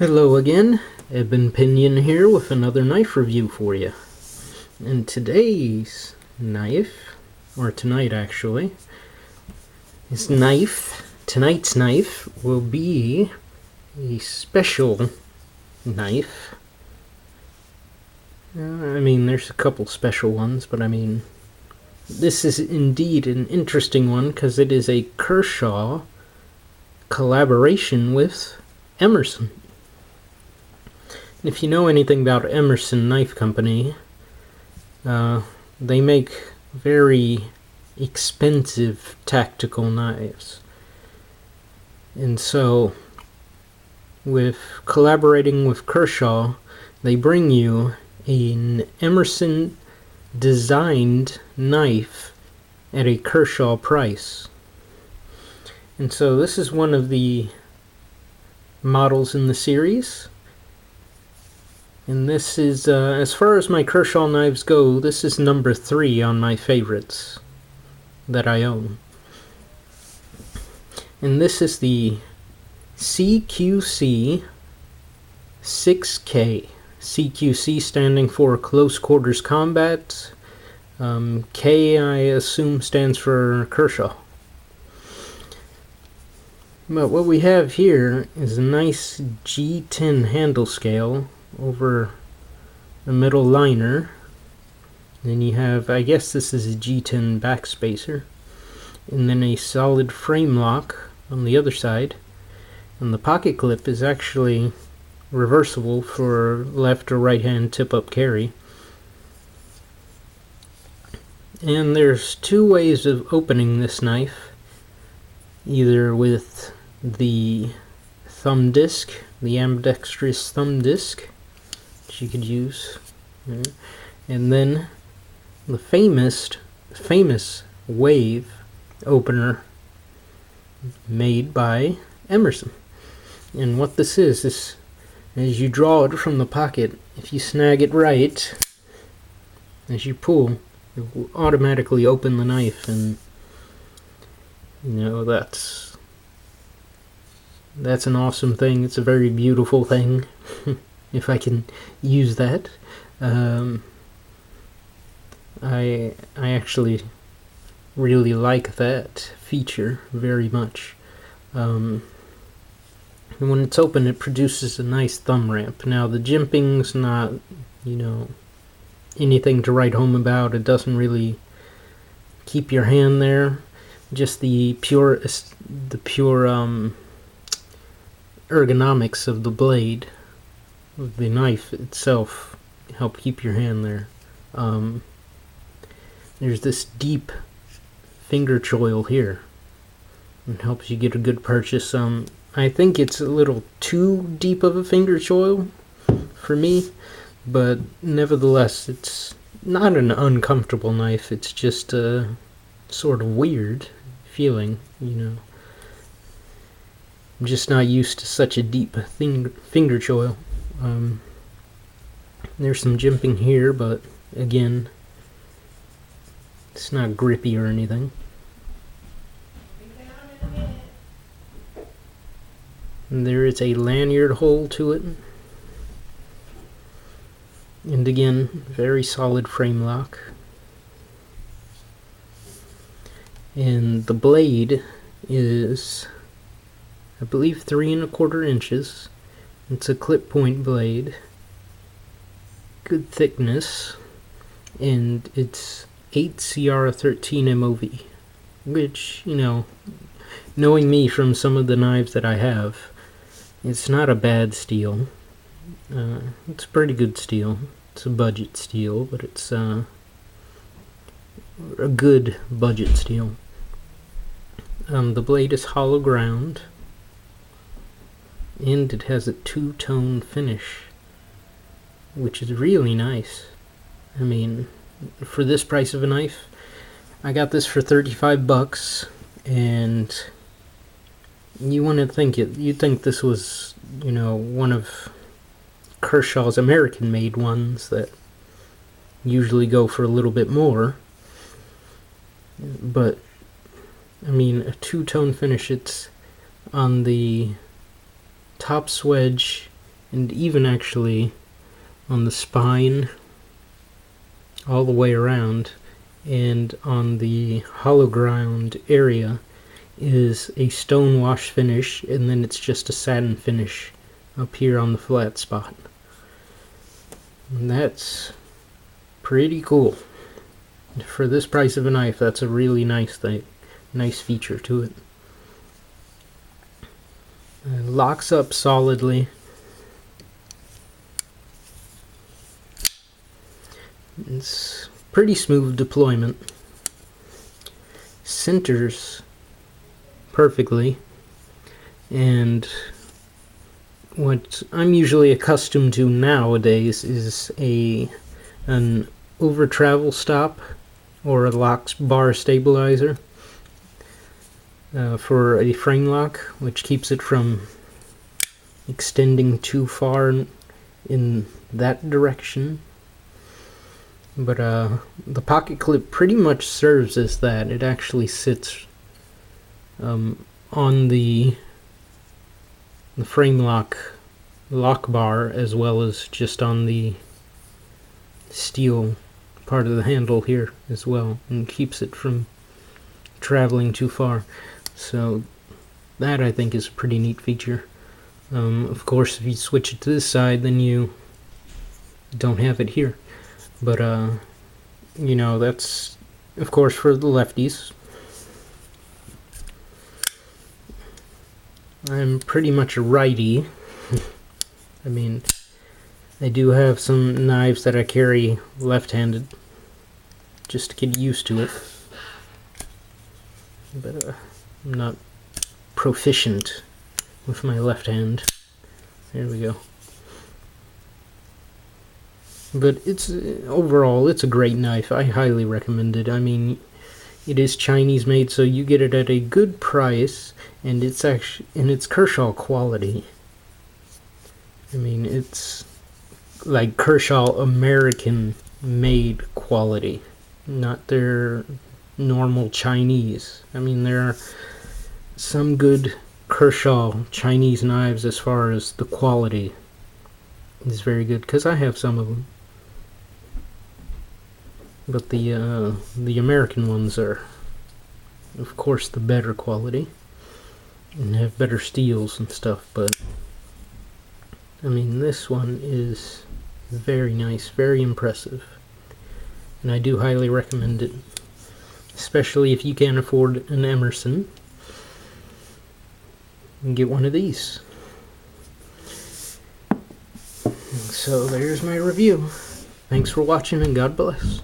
Hello again, Eben Pinion here with another knife review for you. And today's knife, or tonight actually, tonight's knife will be a special knife. There's a couple special ones, but this is indeed an interesting one because it is a Kershaw collaboration with Emerson. If you know anything about Emerson Knife Company, they make very expensive tactical knives. And so, with collaborating with Kershaw, they bring you an Emerson designed knife at a Kershaw price. And so this is one of the models in the series. And this is, as far as my Kershaw knives go, this is number 3 on my favorites that I own. And this is the CQC-6K. CQC standing for Close Quarters Combat. K, I assume, stands for Kershaw. But what we have here is a nice G10 handle scale over the middle liner. Then you have, I guess this is a G10 backspacer, and then a solid frame lock on the other side. And the pocket clip is actually reversible for left or right hand tip up carry. And there's 2 ways of opening this knife, either with the thumb disc, the ambidextrous thumb disc, which you could use, and then the famous wave opener made by Emerson. And what this is as you draw it from the pocket, if you snag it right, as you pull, it will automatically open the knife, and that's an awesome thing. It's a very beautiful thing, if I can use that. I actually really like that feature very much. And when it's open, it produces a nice thumb ramp. Now, the jimping's not, anything to write home about. It doesn't really keep your hand there. Just the pure ergonomics of the blade, of the knife itself, help keep your hand there. There's this deep finger choil here. It helps you get a good purchase. I think it's a little too deep of a finger choil for me, but nevertheless, it's not an uncomfortable knife. It's just a sort of weird feeling, I'm just not used to such a deep finger choil. There's some jimping here, but again, it's not grippy or anything. And there is a lanyard hole to it. And again, very solid frame lock. And the blade is, I believe, 3 1/4 inches. It's a clip point blade. Good thickness. And it's 8CR13 MOV. Which, knowing me from some of the knives that I have, it's not a bad steel. It's a pretty good steel. It's a budget steel, but it's a good budget steel. The blade is hollow ground, and it has a 2-tone finish, which is really nice. For this price of a knife, I got this for $35, and you wouldn't think it. You'd think this was, one of Kershaw's American-made ones that usually go for a little bit more. But a 2-tone finish. It's on the top swedge and even actually on the spine all the way around, and on the hollow ground area is a stone wash finish, and then it's just a satin finish up here on the flat spot. And that's pretty cool. For this price of a knife, that's a really nice thing, nice feature to it. It locks up solidly. It's pretty smooth deployment. Centers perfectly, and what I'm usually accustomed to nowadays is an over travel stop or a lock bar stabilizer for a frame lock, which keeps it from extending too far in that direction. But the pocket clip pretty much serves as that. It actually sits on the frame lock bar, as well as just on the steel part of the handle here as well, and keeps it from traveling too far. So that, I think, is a pretty neat feature. Of course, if you switch it to this side, then you don't have it here. But you know, that's of course for the lefties. I'm pretty much a righty. I mean, I do have some knives that I carry left-handed, just to get used to it. But I'm not proficient with my left hand. There we go. But it's overall, it's a great knife. I highly recommend it. I mean, it is Chinese made, so you get it at a good price, and it's Kershaw quality. I mean, it's like Kershaw American made quality, not their normal Chinese. I mean, there are some good Kershaw Chinese knives as far as the quality is very good, because I have some of them. But the American ones are, of course, the better quality and have better steels and stuff. But I mean, this one is very nice, very impressive, and I do highly recommend it, especially if you can't afford an Emerson. And get one of these. So there's my review. Thanks for watching, and God bless.